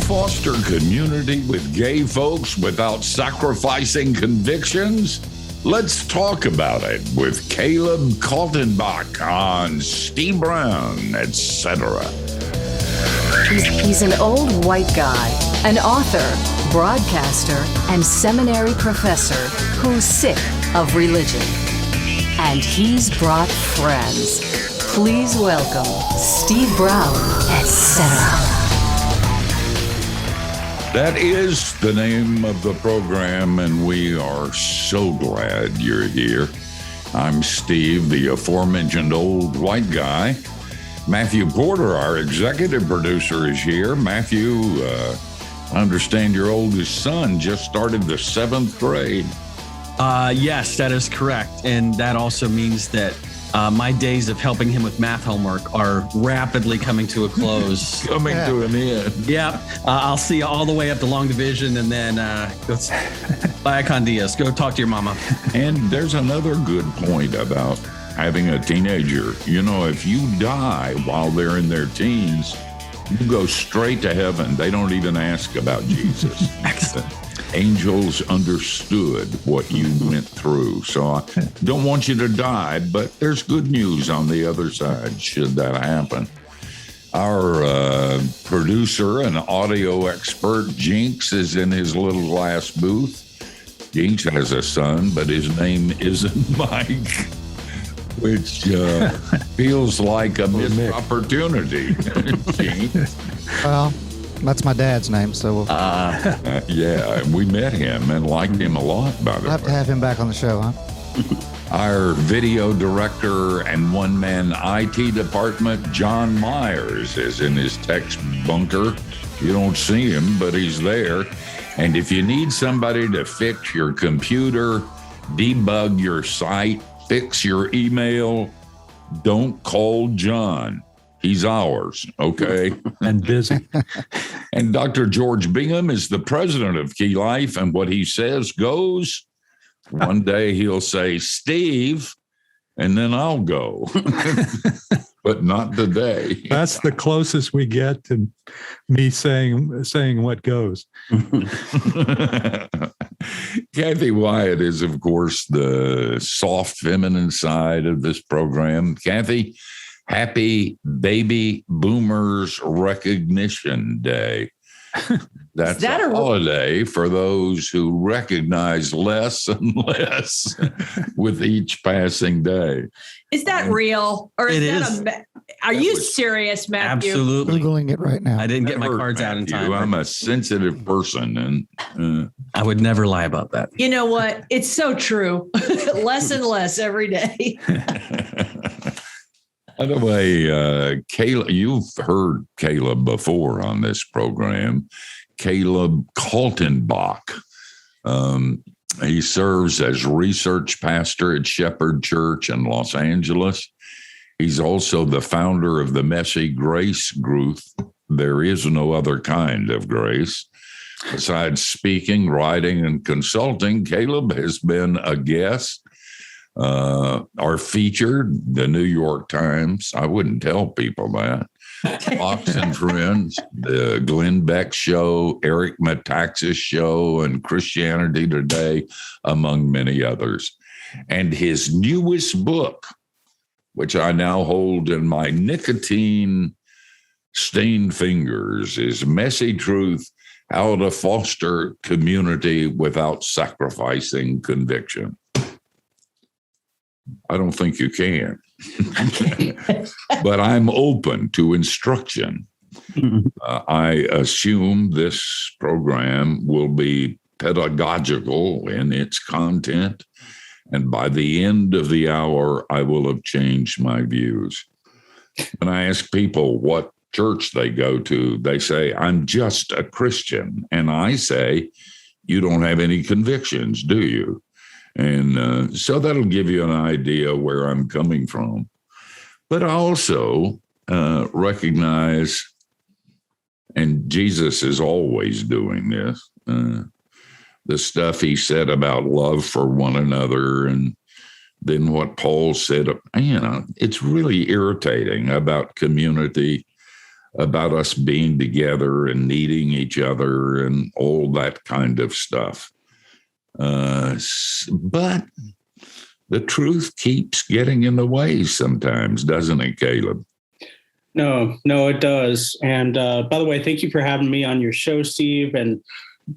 foster community with gay folks without sacrificing convictions? Let's talk about it with Caleb Kaltenbach on Steve Brown, etc. He's an old white guy, an author, broadcaster, and seminary professor who's sick of religion. And he's brought friends. Please welcome Steve Brown, etc. That is the name of the program, and we are so glad you're here. I'm Steve, the aforementioned old white guy. Matthew Porter, our executive producer, is here. Matthew, I understand your oldest son just started the 7th grade. Yes, that is correct. And that also means that my days of helping him with math homework are rapidly coming to a close. Coming to an end. Yep. I'll see you all the way up to long division, and then bye con dias. Go talk to your mama. And there's another good point about having a teenager. You know, if you die while they're in their teens, you go straight to heaven. They don't even ask about Jesus. Excellent. Angels understood what you went through. So I don't want you to die, but there's good news on the other side, should that happen. Our producer and audio expert, Jinx, is in his little glass booth. Jinx has a son, but his name isn't Mike, which feels like a missed opportunity. Jinx. Well, that's my dad's name, so yeah, we met him and liked him a lot, by the way. we'll have to have him back on the show, huh? Our video director and one-man IT department, John Myers, is in his text bunker. You don't see him, but he's there. And if you need somebody to fix your computer, debug your site, fix your email, don't call John. He's ours, okay? And busy. And Dr. George Bingham is the president of Key Life, and what he says goes. One day he'll say, Steve, and then I'll go. But not today. That's the closest we get to me saying what goes. Kathy Wyatt is, of course, the soft feminine side of this program. Kathy, happy Baby Boomers Recognition Day. That's a holiday for those who recognize less and less with each passing day. Is that real? Or is that are you serious, Matthew? Absolutely. Googling it right now. I didn't get my cards out in time. I'm a sensitive person, and I would never lie about that. You know what? It's so true. Less and less every day. By the way, Caleb, you've heard Caleb before on this program. Caleb Kaltenbach. He serves as research pastor at Shepherd Church in Los Angeles. He's also the founder of the Messy Grace group. There is no other kind of grace. Besides speaking, writing, and consulting, Caleb has been a guest. Are featured, the New York Times. I wouldn't tell people that. Fox and Friends, the Glenn Beck Show, Eric Metaxas Show, and Christianity Today, among many others. And his newest book, which I now hold in my nicotine-stained fingers, is Messy Truth: How to Foster Community Without Sacrificing Conviction. I don't think you can, but I'm open to instruction. I assume this program will be pedagogical in its content, and by the end of the hour, I will have changed my views. When I ask people what church they go to, they say, I'm just a Christian. And I say, you don't have any convictions, do you? And so that'll give you an idea where I'm coming from. But I also recognize, and Jesus is always doing this, the stuff he said about love for one another, and then what Paul said, it's really irritating about community about us being together and needing each other and all that kind of stuff. But the truth keeps getting in the way sometimes, doesn't it, Caleb? No, it does. And by the way, thank you for having me on your show, Steve. And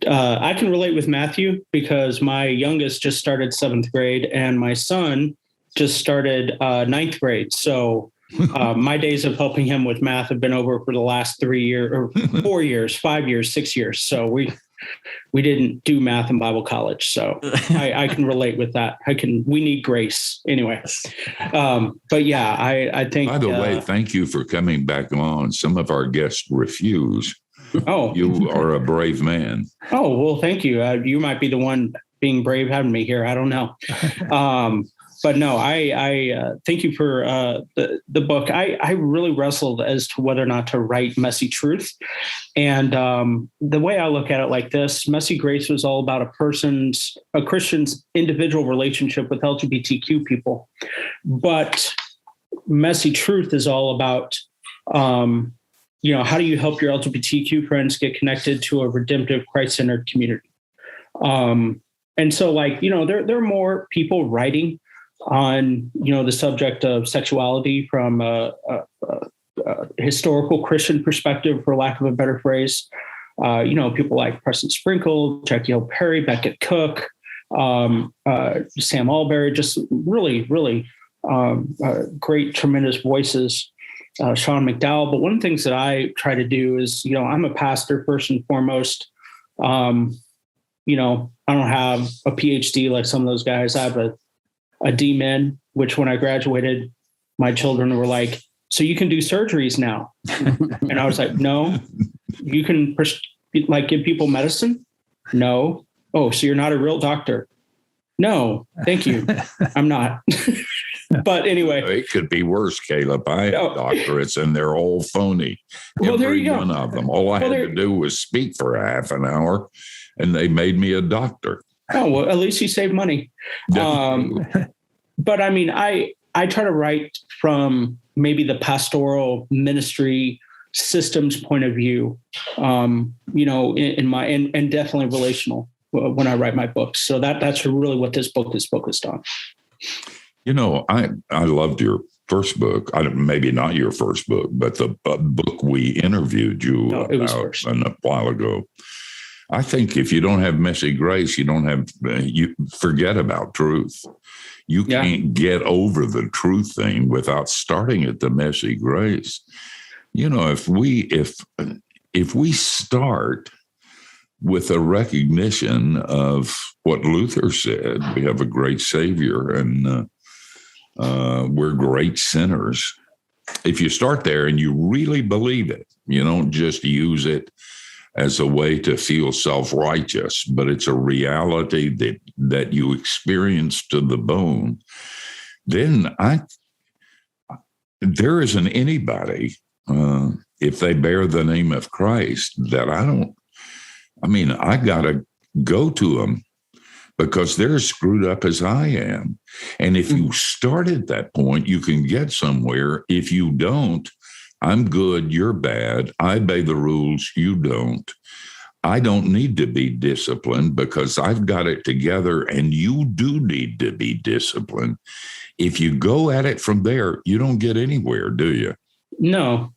I can relate with Matthew because my youngest just started 7th grade and my son just started 9th grade. So my days of helping him with math have been over for the last 3 years or 4 years, 5 years, 6 years. So we didn't do math in Bible college. So I can relate with that. We need grace anyway. But yeah, I think. By the way, thank you for coming back on. Some of our guests refuse. Oh, you are a brave man. Oh, well, thank you. You might be the one being brave having me here. I don't know. But no, I thank you for the book. I really wrestled as to whether or not to write Messy Truth. And the way I look at it like this, Messy Grace was all about a Christian's individual relationship with LGBTQ people. But Messy Truth is all about, how do you help your LGBTQ friends get connected to a redemptive, Christ-centered community? And so there are more people writing on, the subject of sexuality from a historical Christian perspective, for lack of a better phrase. People like Preston Sprinkle, Jackie Hill Perry, Beckett Cook, Sam Albury, just really, really great, tremendous voices, Sean McDowell. But one of the things that I try to do is, I'm a pastor first and foremost. I don't have a PhD like some of those guys. I have a D-Min, which when I graduated, my children were like, so you can do surgeries now. And I was like, no, you can give people medicine? No. Oh, so you're not a real doctor? No, thank you. I'm not. But anyway. It could be worse, Caleb. I have doctorates and they're all phony. Well, there you go. One of them. All I had to do was speak for a half an hour and they made me a doctor. Oh, well, at least you saved money. But I mean, I try to write from maybe the pastoral ministry systems point of view, in my, and definitely relational when I write my books. So that's really what this book is focused on. I loved your first book. Maybe not your first book, but the book we interviewed you about a while ago. I think if you don't have Messy Grace, you forget about truth. You can't get over the truth thing without starting at the Messy Grace. If we start with a recognition of what Luther said, we have a great Savior and we're great sinners. If you start there and you really believe it, you don't just use it as a way to feel self-righteous, but it's a reality that you experience to the bone, then there isn't anybody, if they bear the name of Christ, that I got to go to them because they're as screwed up as I am. And if you start at that point, you can get somewhere. If you don't, I'm good, you're bad. I obey the rules, you don't. I don't need to be disciplined because I've got it together and you do need to be disciplined. If you go at it from there, you don't get anywhere, do you? No.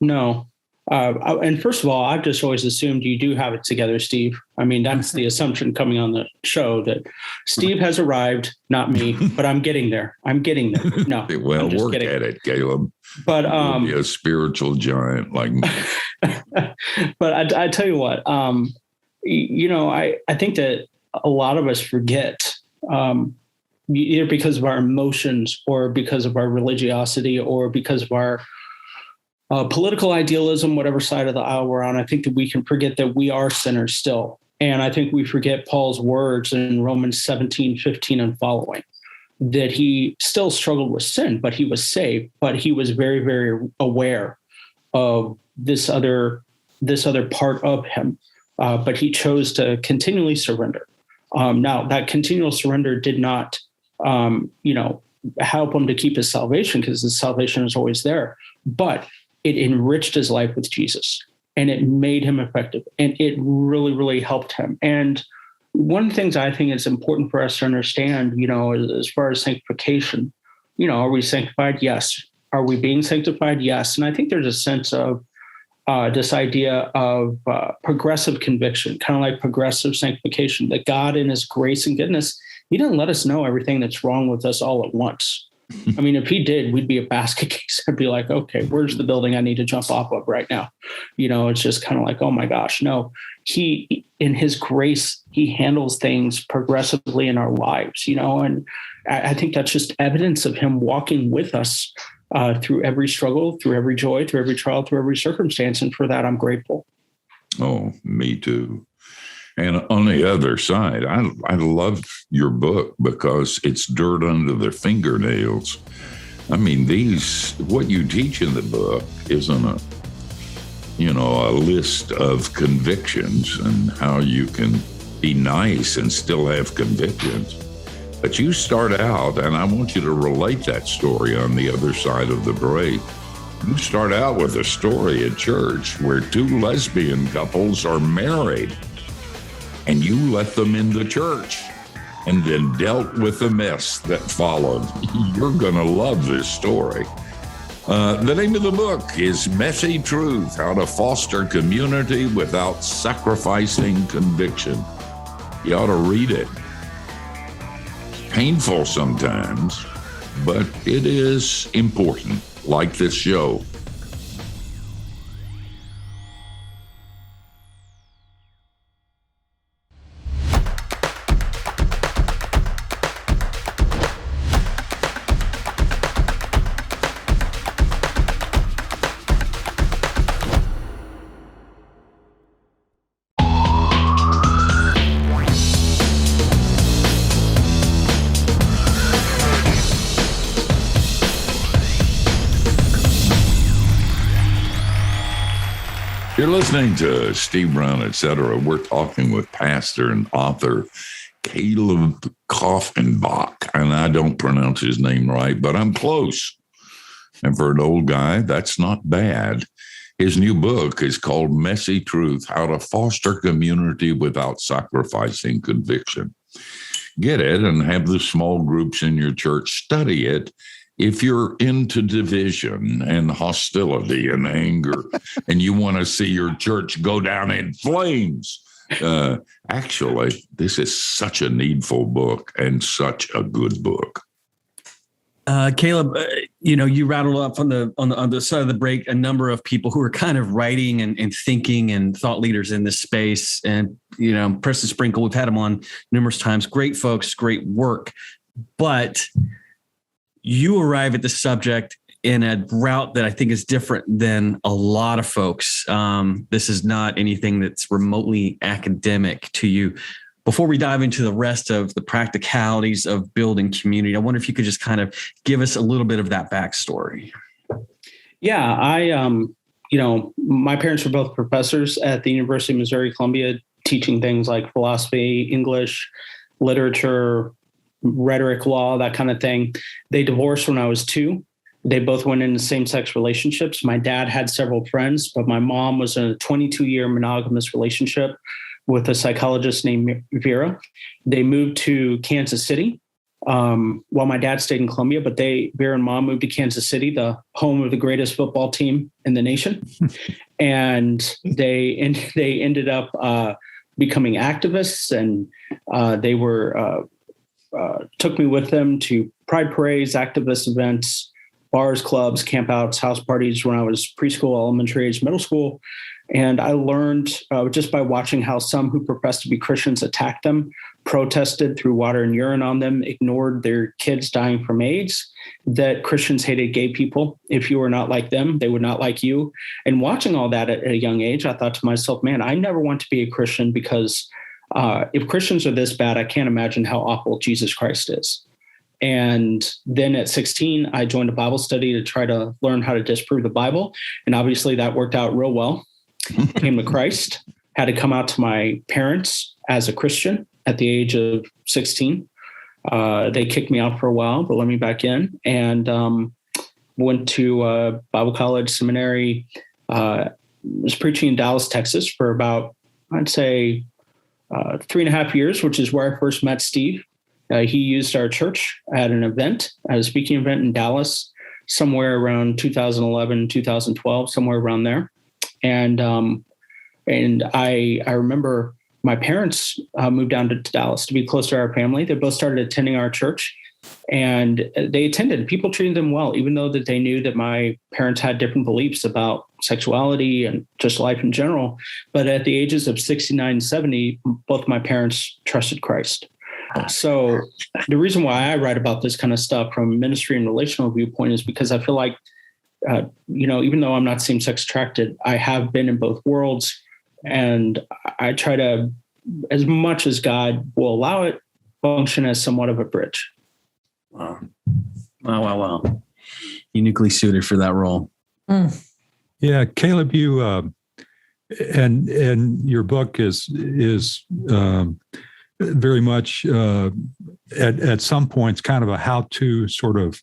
And first of all, I've just always assumed you do have it together, Steve. I mean, that's the assumption coming on the show that Steve has arrived, not me, but I'm getting there. No, well, work kidding. At it, Caleb. But you'll be a spiritual giant like me. But I tell you what, I think that a lot of us forget, either because of our emotions or because of our religiosity or because of our political idealism, whatever side of the aisle we're on. I think that we can forget that we are sinners still. And I think we forget Paul's words in Romans 17:15 and following, that he still struggled with sin, but he was saved, but he was very, very aware of this other part of him. But he chose to continually surrender. Now that continual surrender did not, help him to keep his salvation because his salvation is always there. But it enriched his life with Jesus, and it made him effective, and it really, really helped him. And one of the things I think is important for us to understand, as far as sanctification, are we sanctified? Yes. Are we being sanctified? Yes. And I think there's a sense of this idea of progressive conviction, kind of like progressive sanctification, that God in his grace and goodness, he didn't let us know everything that's wrong with us all at once. I mean, if he did, we'd be a basket case. I'd be like, okay, where's the building I need to jump off of right now? It's just kind of like, oh my gosh, no, he, in his grace, he handles things progressively in our lives, and I think that's just evidence of him walking with us through every struggle, through every joy, through every trial, through every circumstance. And for that, I'm grateful. Oh, me too. And on the other side, I love your book because it's dirt under their fingernails. I mean, what you teach in the book isn't a list of convictions and how you can be nice and still have convictions. But you start out, and I want you to relate that story on the other side of the break. You start out with a story at church where two lesbian couples are married, and you let them in the church and then dealt with the mess that followed. You're going to love this story. The name of the book is Messy Truth: How to Foster Community Without Sacrificing Conviction. You ought to read it. Painful sometimes, but it is important, like this show. You're listening to Steve Brown, etc. We're talking with pastor and author Caleb Kaltenbach, and I don't pronounce his name right, but I'm close. And for an old guy, that's not bad. His new book is called Messy Truth: How to Foster Community Without Sacrificing Conviction. Get it and have the small groups in your church study it. If you're into division and hostility and anger and you want to see your church go down in flames, actually, this is such a needful book and such a good book. Caleb, you rattled up on the side of the break a number of people who are kind of writing and thinking and thought leaders in this space. And, Preston Sprinkle, we've had him on numerous times. Great folks, great work. But you arrive at the subject in a route that I think is different than a lot of folks. This is not anything that's remotely academic to you. Before we dive into the rest of the practicalities of building community, I wonder if you could just kind of give us a little bit of that backstory. Yeah, my parents were both professors at the University of Missouri-Columbia, teaching things like philosophy, English, literature, rhetoric, law, that kind of thing. They divorced when I was 2. They both went into same-sex relationships. My dad had several friends, but my mom was in a 22-year monogamous relationship with a psychologist named Vera. They moved to Kansas City while my dad stayed in Columbia, but Vera and Mom moved to Kansas City, the home of the greatest football team in the nation. And they ended up becoming activists, and they took me with them to pride parades, activist events, bars, clubs, campouts, house parties when I was preschool, elementary age, middle school. And I learned just by watching how some who professed to be Christians attacked them, protested, threw water and urine on them, ignored their kids dying from AIDS, that Christians hated gay people. If you were not like them, they would not like you. And watching all that at a young age, I thought to myself, man, I never want to be a Christian, because if Christians are this bad, I can't imagine how awful Jesus Christ is. And then at 16, I joined a Bible study to try to learn how to disprove the Bible. And obviously that worked out real well. Came to Christ, had to come out to my parents as a Christian at the age of 16. They kicked me out for a while, but let me back in. And went to Bible college, seminary, was preaching in Dallas, Texas for about, I'd say, 3.5 years, which is where I first met Steve. He used our church at an event, at a speaking event in Dallas, somewhere around 2011, 2012, somewhere around there. And I remember my parents moved down to Dallas to be close to our family. They both started attending our church, and they attended. People treated them well, even though that they knew that my parents had different beliefs about sexuality and just life in general. But at the ages of 69 and 70, both my parents trusted Christ. So the reason why I write about this kind of stuff from a ministry and relational viewpoint is because I feel like, even though I'm not same-sex attracted, I have been in both worlds, and I try to, as much as God will allow it, function as somewhat of a bridge. Wow. Uniquely suited for that role. Yeah, Caleb, you and your book is very much at some points kind of a how-to sort of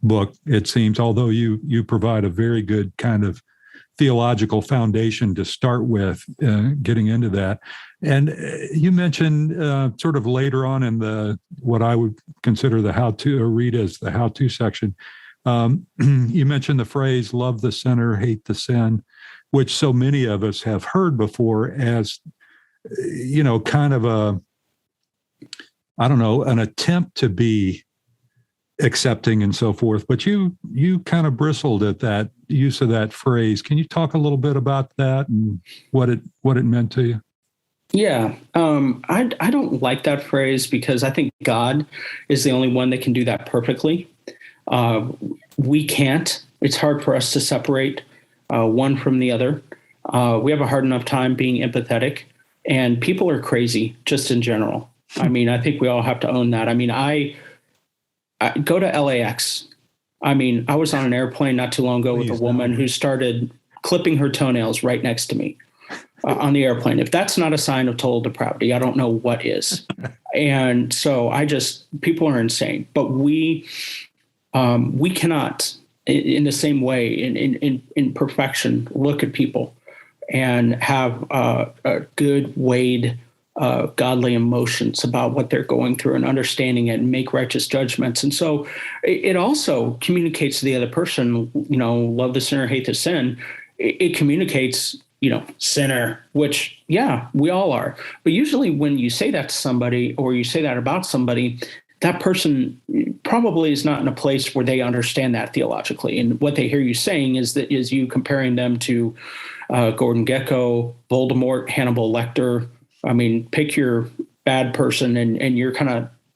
book, it seems, although you provide a very good kind of theological foundation to start with, getting into that. And you mentioned sort of later on in what I would consider the how-to, or read as the how-to section, you mentioned the phrase, love the sinner, hate the sin, which so many of us have heard before as, kind of an attempt to be accepting and so forth. But you kind of bristled at that use of that phrase. Can you talk a little bit about that and what it meant to you? Yeah. I don't like that phrase because I think God is the only one that can do that perfectly. We can't. It's hard for us to separate one from the other. We have a hard enough time being empathetic, and people are crazy just in general. I mean, I think we all have to own that. I mean, I go to LAX. I mean, I was on an airplane not too long ago with a woman who started clipping her toenails right next to me on the airplane. If that's not a sign of total depravity, I don't know what is. And so people are insane, but we cannot, in the same way, in perfection, look at people and have a good weighed godly emotions about what they're going through and understanding it and make righteous judgments. And so it also communicates to the other person, love the sinner, hate the sin. It communicates, sinner, which, yeah, we all are. But usually when you say that to somebody or you say that about somebody, that person probably is not in a place where they understand that theologically. And what they hear you saying is you comparing them to Gordon Gekko, Voldemort, Hannibal Lecter. I mean, pick your bad person and you're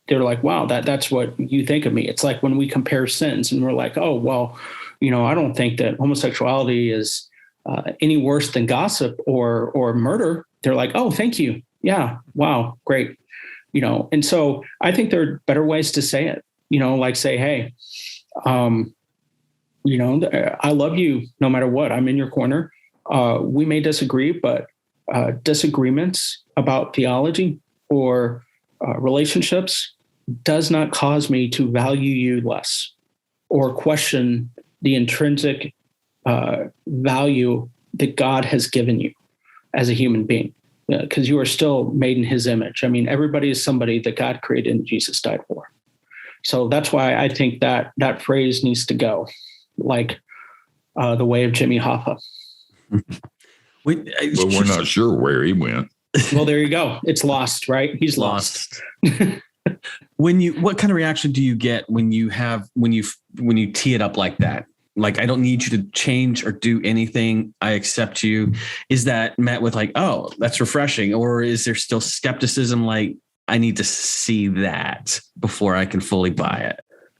they're like, wow, that's what you think of me. It's like when we compare sins and we're like, oh, well, I don't think that homosexuality is any worse than gossip or murder. They're like, oh, thank you. Yeah. Wow. Great. And so I think there are better ways to say it, like say, hey, I love you no matter what. I'm in your corner. We may disagree, but disagreements about theology or relationships does not cause me to value you less or question the intrinsic value that God has given you as a human being, because you are still made in his image. I mean, everybody is somebody that God created and Jesus died for. So that's why I think that phrase needs to go, like the way of Jimmy Hoffa. But we're not sure where he went. Well, there you go. It's lost, right? He's lost. What kind of reaction do you get when you tee it up like that? Like, I don't need you to change or do anything. I accept you. Is that met with like, oh, that's refreshing? Or is there still skepticism? Like, I need to see that before I can fully buy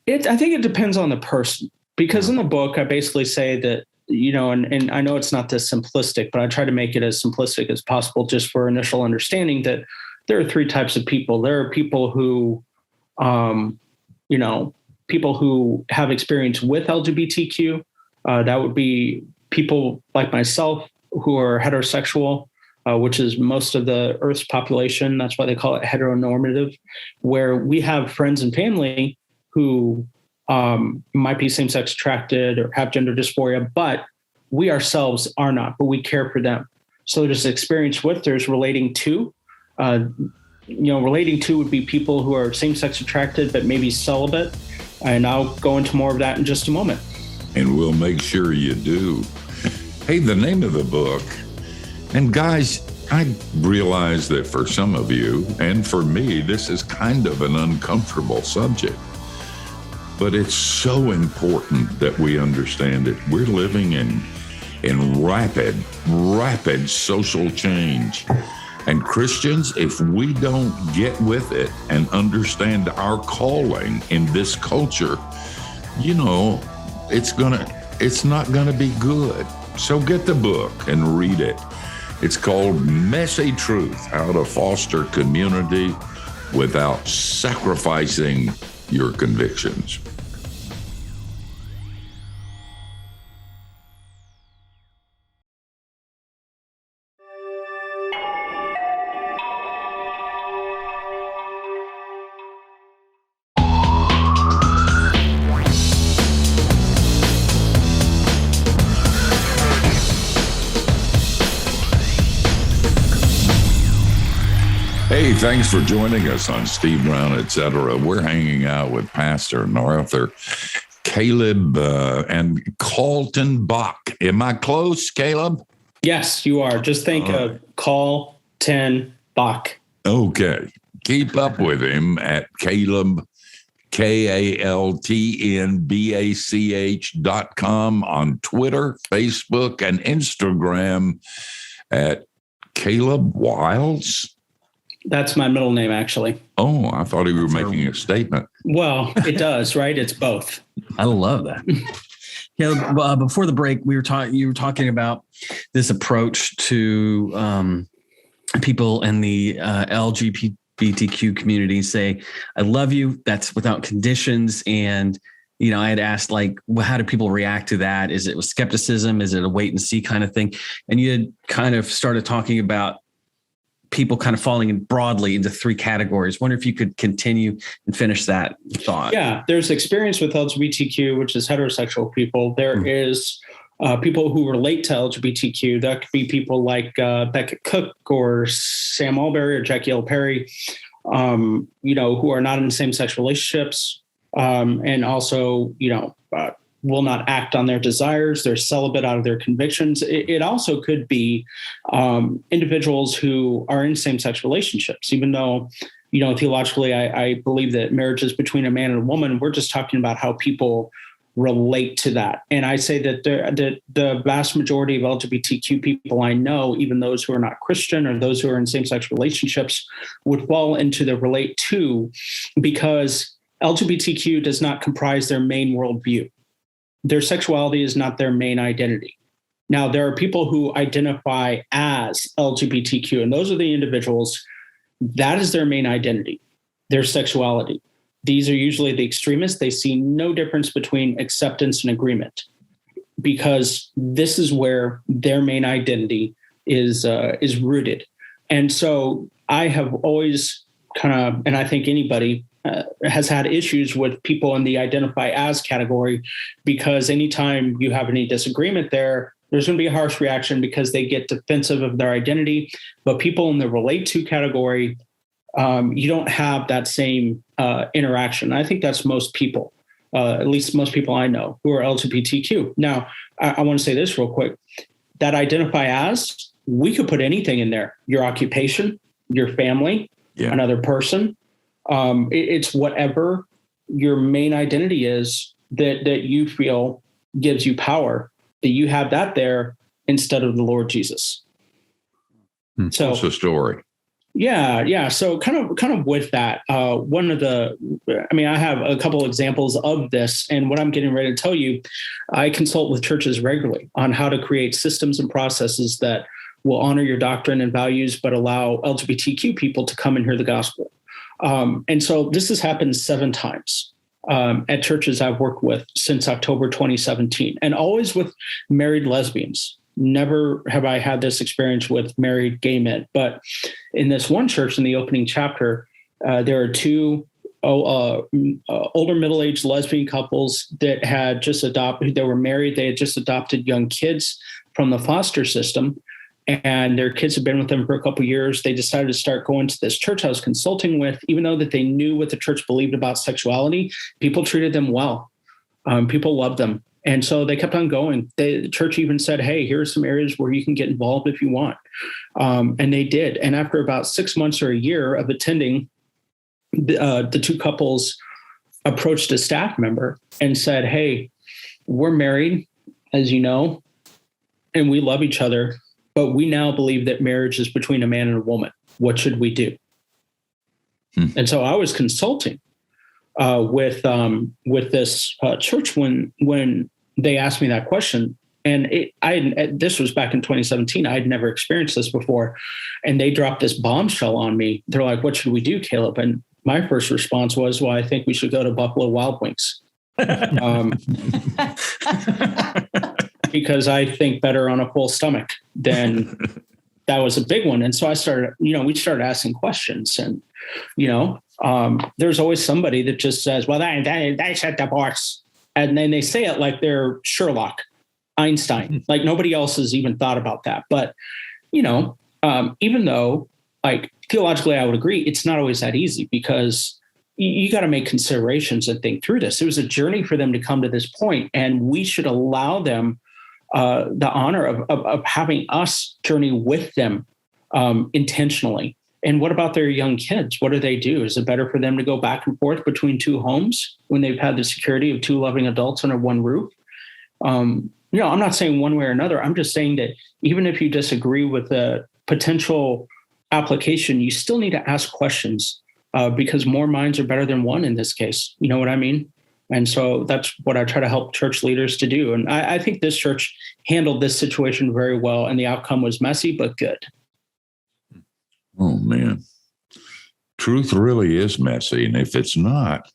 it. I think it depends on the person, because in the book, I basically say that, and I know it's not this simplistic, but I try to make it as simplistic as possible just for initial understanding that there are three types of people. There are people who, people who have experience with LGBTQ. That would be people like myself who are heterosexual, which is most of the Earth's population. That's why they call it heteronormative, where we have friends and family who might be same-sex attracted or have gender dysphoria, but we ourselves are not, but we care for them. So there's experience with, there's relating to. Relating to would be people who are same-sex attracted, but maybe celibate. And I'll go into more of that in just a moment. And we'll make sure you do. Hey, the name of the book, and guys, I realize that for some of you, and for me, this is kind of an uncomfortable subject, but it's so important that we understand it. We're living in rapid social change. And Christians, if we don't get with it and understand our calling in this culture, it's not gonna be good. So get the book and read it. It's called Messy Truth: How to Foster Community Without Sacrificing Your Convictions. Hey, thanks for joining us on Steve Brown, etc. We're hanging out with Pastor and author Caleb and Kaltenbach. Am I close, Caleb? Yes, you are. Just think of Kaltenbach. Okay. Keep up with him at Caleb, KALTNBACH.com on Twitter, Facebook, and Instagram at Caleb Wiles. That's my middle name, actually. Oh, I thought you were making a statement. Well, it does, right? It's both. I love that. Yeah. Before the break, you were talking about this approach to people in the LGBTQ community say, "I love you." That's without conditions. And I had asked, how do people react to that? Is it with skepticism? Is it a wait and see kind of thing? And you had kind of started talking about people kind of falling in broadly into three categories. Wonder if you could continue and finish that thought. Yeah, there's experience with LGBTQ, which is heterosexual people. There is people who relate to LGBTQ. That could be people like Beckett Cook or Sam Alberry or Jackie L. Perry, who are not in same-sex relationships, and also, will not act on their desires. They're celibate out of their convictions. It also could be individuals who are in same-sex relationships, even though, theologically, I believe that marriage is between a man and a woman. We're just talking about how people relate to that. And I say that the vast majority of LGBTQ people I know, even those who are not Christian or those who are in same-sex relationships, would fall into the relate to, because LGBTQ does not comprise their main worldview. Their sexuality is not their main identity. Now, there are people who identify as LGBTQ, and those are the individuals, that is their main identity, their sexuality. These are usually the extremists. They see no difference between acceptance and agreement, because this is where their main identity is rooted. And so I have always and I think anybody has had issues with people in the identify as category, because anytime you have any disagreement there's going to be a harsh reaction because they get defensive of their identity. But people in the relate to category, you don't have that same interaction. I think that's most people, at least most people I know who are LGBTQ. Now, I want to say this real quick. That identify as, we could put anything in there: your occupation, your family, another person. It's whatever your main identity is that you feel gives you power, that you have that there instead of the Lord Jesus. So what's the story? Yeah. So kind of with that, I have a couple examples of this, and what I'm getting ready to tell you, I consult with churches regularly on how to create systems and processes that will honor your doctrine and values, but allow LGBTQ people to come and hear the gospel. And so this has happened 7 times at churches I've worked with since October 2017, and always with married lesbians. Never have I had this experience with married gay men. But in this one church, in the opening chapter, there are 2 older middle-aged lesbian couples that had just adopted, they were married, they had just adopted young kids from the foster system, and their kids had been with them for a couple of years. They decided to start going to this church I was consulting with, even though that they knew what the church believed about sexuality. People treated them well. People loved them. And so they kept on going. The church even said, hey, here are some areas where you can get involved if you want. And they did. And after about 6 months or a year of attending, the two couples approached a staff member and said, hey, we're married, as you know, and we love each other, but we now believe that marriage is between a man and a woman. What should we do? And so I was consulting with this church when they asked me that question. And this was back in 2017. I had never experienced this before. And they dropped this bombshell on me. They're like, what should we do, Caleb? And my first response was, well, I think we should go to Buffalo Wild Wings. Because I think better on a full stomach than that was a big one. And so I started, we started asking questions, and, there's always somebody that just says, well, that's a divorce. And then they say it like they're Sherlock, Einstein, like nobody else has even thought about that. But, even though like theologically, I would agree, it's not always that easy, because you got to make considerations and think through this. It was a journey for them to come to this point, and we should allow them the honor of having us journey with them intentionally. And what about their young kids? What do they do? Is it better for them to go back and forth between two homes when they've had the security of two loving adults under one roof? I'm not saying one way or another. I'm just saying that even if you disagree with the potential application, you still need to ask questions because more minds are better than one in this case. You know what I mean? And so that's what I try to help church leaders to do. And I think this church handled this situation very well, and the outcome was messy, but good. Oh, man. Truth really is messy. And if it's not,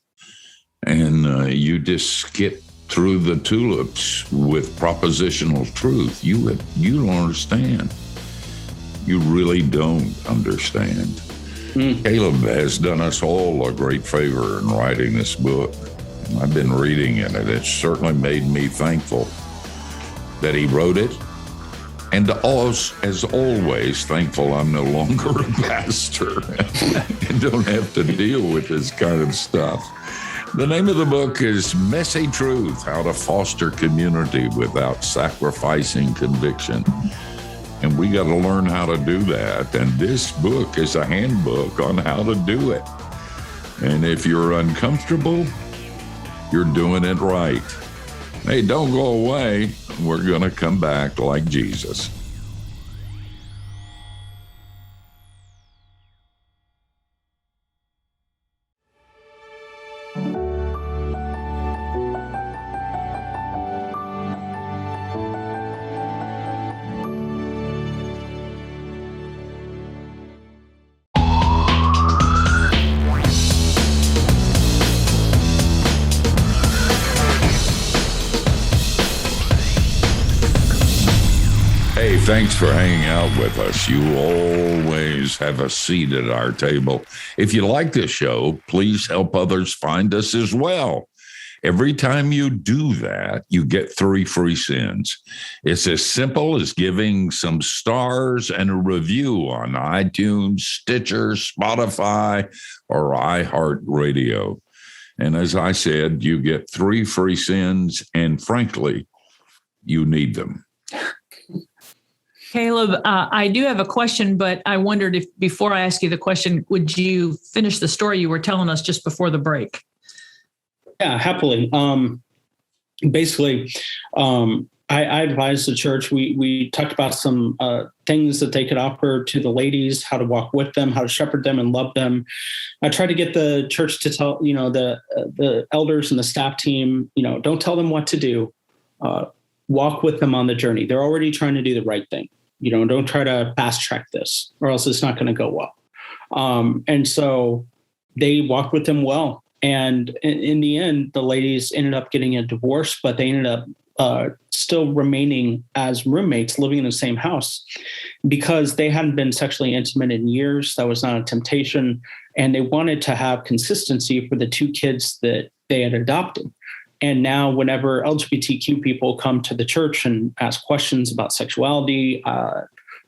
and you just skip through the tulips with propositional truth, you don't understand. You really don't understand. Caleb has done us all a great favor in writing this book. I've been reading it, and it's certainly made me thankful that he wrote it. And as always, thankful I'm no longer a pastor and don't have to deal with this kind of stuff. The name of the book is Messy Truth: How to Foster Community Without Sacrificing Conviction. And we got to learn how to do that. And this book is a handbook on how to do it. And if you're uncomfortable, you're doing it right. Hey, don't go away. We're going to come back like Jesus. Hey, thanks for hanging out with us. You always have a seat at our table. If you like this show, please help others find us as well. Every time you do that, you get 3 free sins. It's as simple as giving some stars and a review on iTunes, Stitcher, Spotify, or iHeartRadio. And as I said, you get 3 free sins, and frankly, you need them. Caleb, I do have a question, but I wondered if before I ask you the question, would you finish the story you were telling us just before the break? Yeah, happily. Basically, I advised the church. We talked about some things that they could offer to the ladies, how to walk with them, how to shepherd them and love them. I tried to get the church to tell, the elders and the staff team, don't tell them what to do. Walk with them on the journey. They're already trying to do the right thing. Don't try to fast track this, or else it's not going to go well. And so they walked with them well. And in the end, the ladies ended up getting a divorce, but they ended up still remaining as roommates, living in the same house, because they hadn't been sexually intimate in years. That was not a temptation. and they wanted to have consistency for the 2 kids that they had adopted. And now whenever LGBTQ people come to the church and ask questions about sexuality,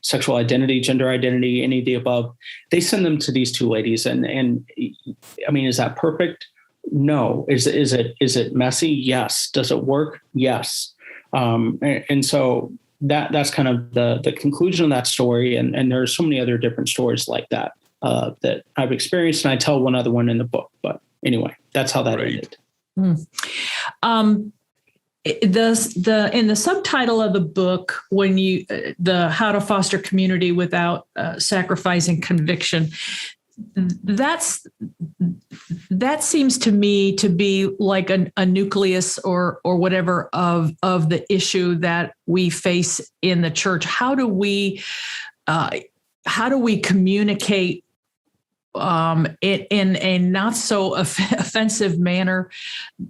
sexual identity, gender identity, any of the above, they send them to these 2 ladies. And I mean, is that perfect? No. Is it messy? Yes. Does it work? Yes. And so that's kind of the conclusion of that story. And there are so many other different stories like that that I've experienced. And I tell one other one in the book. But anyway, that's how that ended. In the subtitle of the book, when the How to Foster Community Without Sacrificing Conviction, that seems to me to be like a nucleus or whatever of the issue that we face in the church. How do we communicate in a not so offensive manner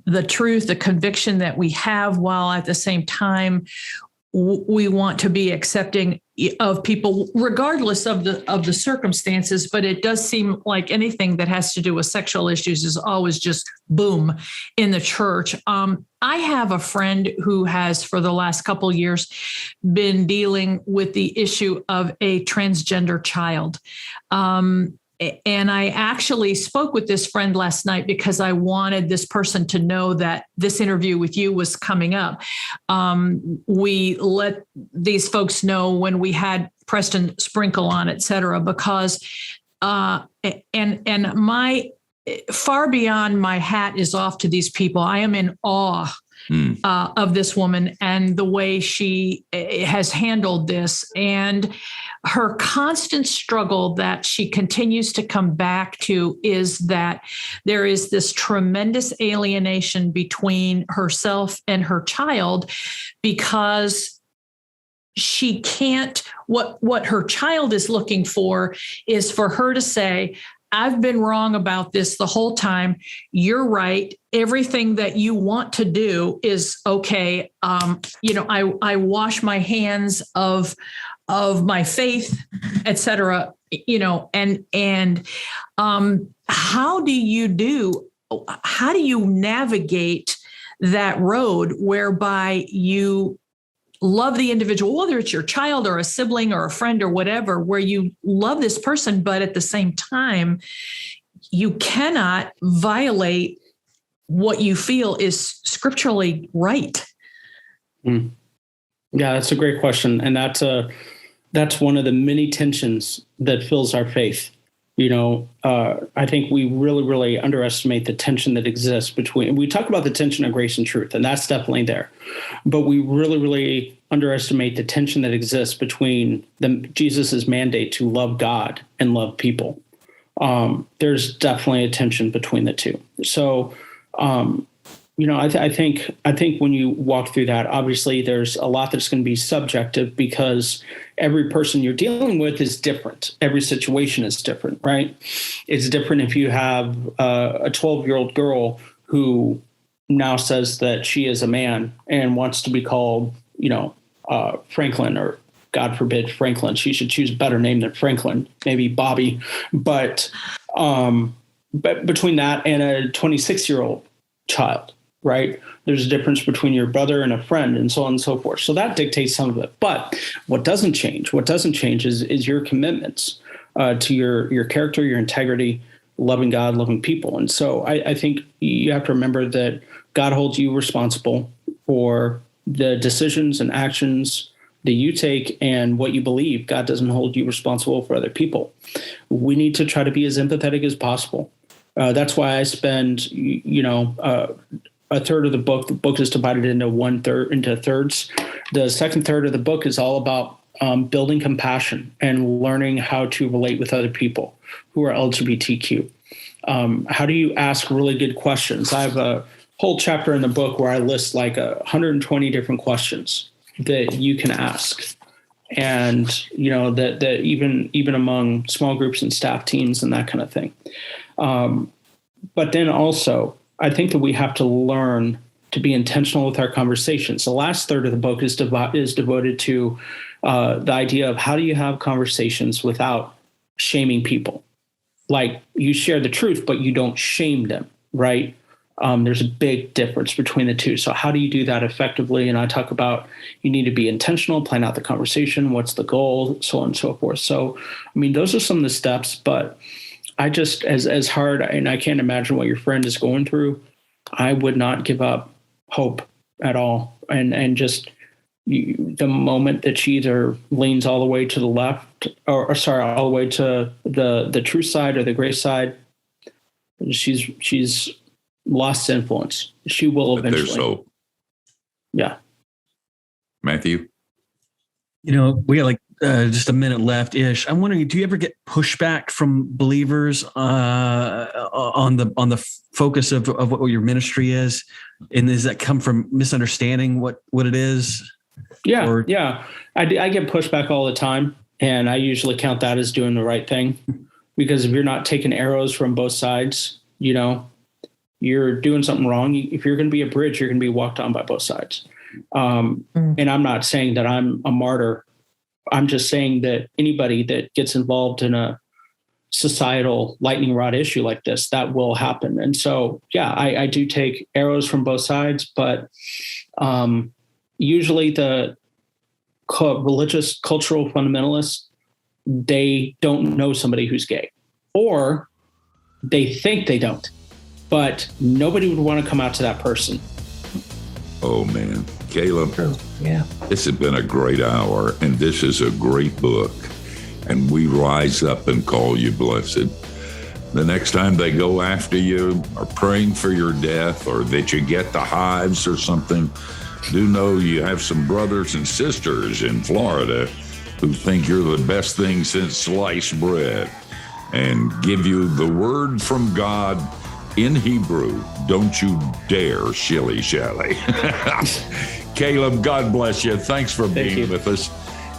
the truth, the conviction that we have, while at the same time we want to be accepting of people regardless of the circumstances? But it does seem like anything that has to do with sexual issues is always just boom in the church. I have a friend who has for the last couple of years been dealing with the issue of a transgender child. And I actually spoke with this friend last night because I wanted this person to know that this interview with you was coming up. We let these folks know when we had Preston Sprinkle on, et cetera, because and my far beyond my hat is off to these people. I am in awe of this woman and the way she has handled this, and her constant struggle that she continues to come back to is that there is this tremendous alienation between herself and her child, because she can't, what her child is looking for is for her to say, I've been wrong about this the whole time. You're right. Everything that you want to do is okay. I wash my hands of my faith, et cetera, and how do you navigate that road whereby you love the individual, whether it's your child or a sibling or a friend or whatever, where you love this person, but at the same time, you cannot violate what you feel is scripturally right? Yeah, that's a great question. And that's one of the many tensions that fills our faith. I think we really, really underestimate the tension that exists between, we talk about the tension of grace and truth, and that's definitely there. But we really, really underestimate the tension that exists between Jesus's mandate to love God and love people. There's definitely a tension between the two. So, I think when you walk through that, obviously there's a lot that's going to be subjective because every person you're dealing with is different. Every situation is different, right? It's different if you have a 12-year-old girl who now says that she is a man and wants to be called, Franklin, or God forbid Franklin. She should choose a better name than Franklin, maybe Bobby. But between that and a 26-year-old child, right? There's a difference between your brother and a friend and so on and so forth. So that dictates some of it. But what doesn't change is your commitments to your character, your integrity, loving God, loving people. And so I think you have to remember that God holds you responsible for the decisions and actions that you take and what you believe. God doesn't hold you responsible for other people. We need to try to be as empathetic as possible. That's why I spend, a third of the book. The book is divided into thirds. The second third of the book is all about building compassion and learning how to relate with other people who are LGBTQ. How do you ask really good questions? I have a whole chapter in the book where I list like 120 different questions that you can ask. And, that even among small groups and staff teams and that kind of thing. But then also, I think that we have to learn to be intentional with our conversations. The last third of the book is devoted to the idea of how do you have conversations without shaming people, like you share the truth, but you don't shame them, right? There's a big difference between the two. So how do you do that effectively? And I talk about you need to be intentional, plan out the conversation, what's the goal, so on and so forth. So, I mean, those are some of the steps, but I just, as hard, and I can't imagine what your friend is going through, I would not give up hope at all. And just the moment that she either leans all the way to the left or sorry, all the way to the true side or the gray side, she's lost influence. She will eventually. There's hope. Yeah. Matthew? We got like just a minute left ish. I'm wondering, do you ever get pushback from believers on the focus of what your ministry is? And does that come from misunderstanding what it is? Yeah. Yeah. I get pushback all the time. And I usually count that as doing the right thing, because if you're not taking arrows from both sides, you're doing something wrong. If you're going to be a bridge, you're going to be walked on by both sides. And I'm not saying that I'm a martyr. I'm just saying that anybody that gets involved in a societal lightning rod issue like this, that will happen. And so, yeah, I do take arrows from both sides, but usually the religious cultural fundamentalists, they don't know somebody who's gay, or they think they don't, but nobody would want to come out to that person. Oh, man. Caleb, yeah, this has been a great hour, and this is a great book, and we rise up and call you blessed. The next time they go after you or praying for your death or that you get the hives or something, do know you have some brothers and sisters in Florida who think you're the best thing since sliced bread and give you the word from God in Hebrew. Don't you dare shilly-shally. Caleb, God bless you. Thanks for being with us.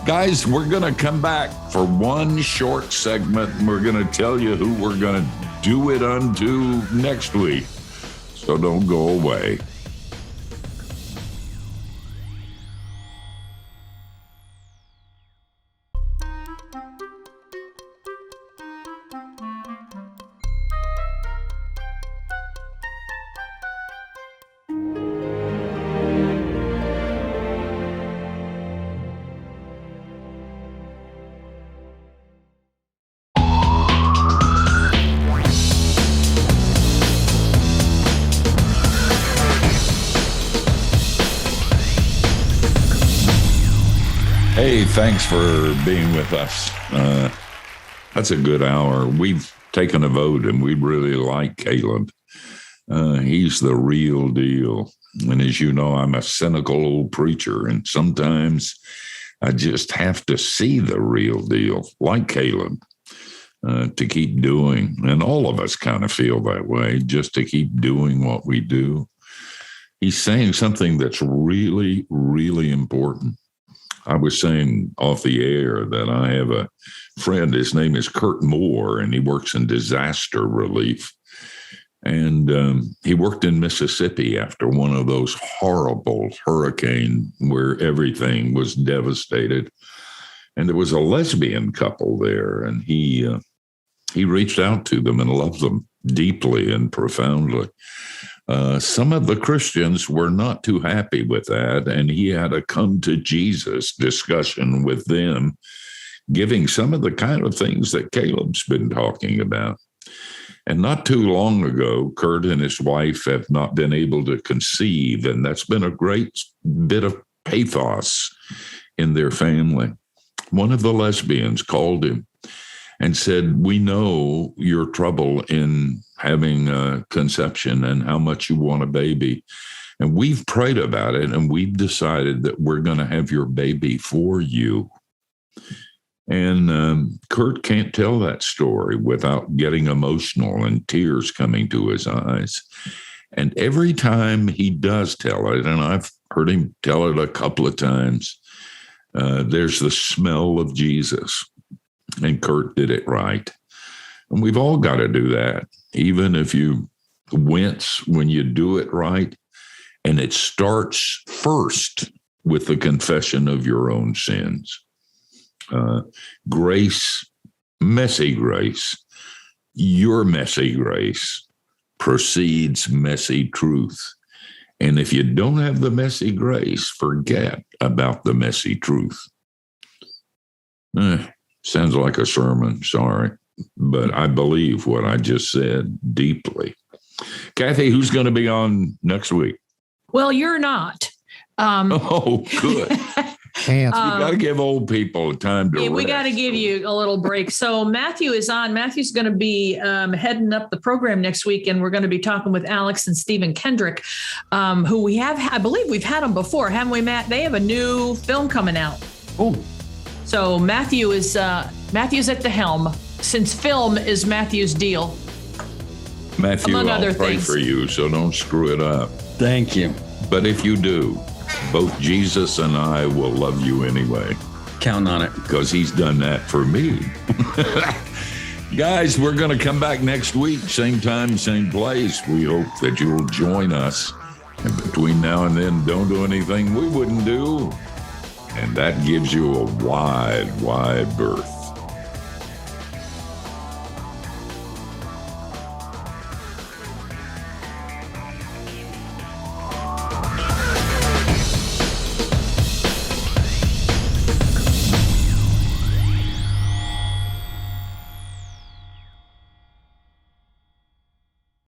Guys, we're going to come back for one short segment, and we're going to tell you who we're going to do it unto next week. So don't go away. Hey, thanks for being with us. That's a good hour. We've taken a vote, and we really like Caleb. He's the real deal. And as you know, I'm a cynical old preacher, and sometimes I just have to see the real deal, like Caleb, to keep doing. And all of us kind of feel that way, just to keep doing what we do. He's saying something that's really, really important. I was saying off the air that I have a friend, his name is Kurt Moore, and he works in disaster relief. And he worked in Mississippi after one of those horrible hurricanes where everything was devastated. And there was a lesbian couple there, and he reached out to them and loved them deeply and profoundly. Some of the Christians were not too happy with that, and he had a come to Jesus discussion with them, giving some of the kind of things that Caleb's been talking about. And not too long ago, Kurt and his wife have not been able to conceive, and that's been a great bit of pathos in their family. One of the lesbians called him and said, "We know your trouble in having a conception and how much you want a baby. And we've prayed about it, and we've decided that we're going to have your baby for you." And Kurt can't tell that story without getting emotional and tears coming to his eyes. And every time he does tell it, and I've heard him tell it a couple of times, there's the smell of Jesus. And Kurt did it right. And we've all got to do that, even if you wince when you do it right. And it starts first with the confession of your own sins. Grace, messy grace, your messy grace precedes messy truth. And if you don't have the messy grace, forget about the messy truth. Sounds like a sermon, sorry, but I believe what I just said deeply. Kathy, who's going to be on next week? Well, you're not. Oh, good. And You got to give old people time to We rest. got to give you a little break. So Matthew is on. Matthew's going to be heading up the program next week, and we're going to be talking with Alex and Stephen Kendrick, who we have. I believe we've had them before, haven't we, Matt? They have a new film coming out. Oh, So Matthew's at the helm, since film is Matthew's deal. Matthew, among I'll other pray things. for you, so don't screw it up. thank you. But if you do, both Jesus and I will love you anyway, Counting on it. because he's done that for me. Guys, we're going to come back next week, same time, same place. We hope that you'll join us. And between now and then, don't do anything we wouldn't do. And that gives you a wide, wide berth.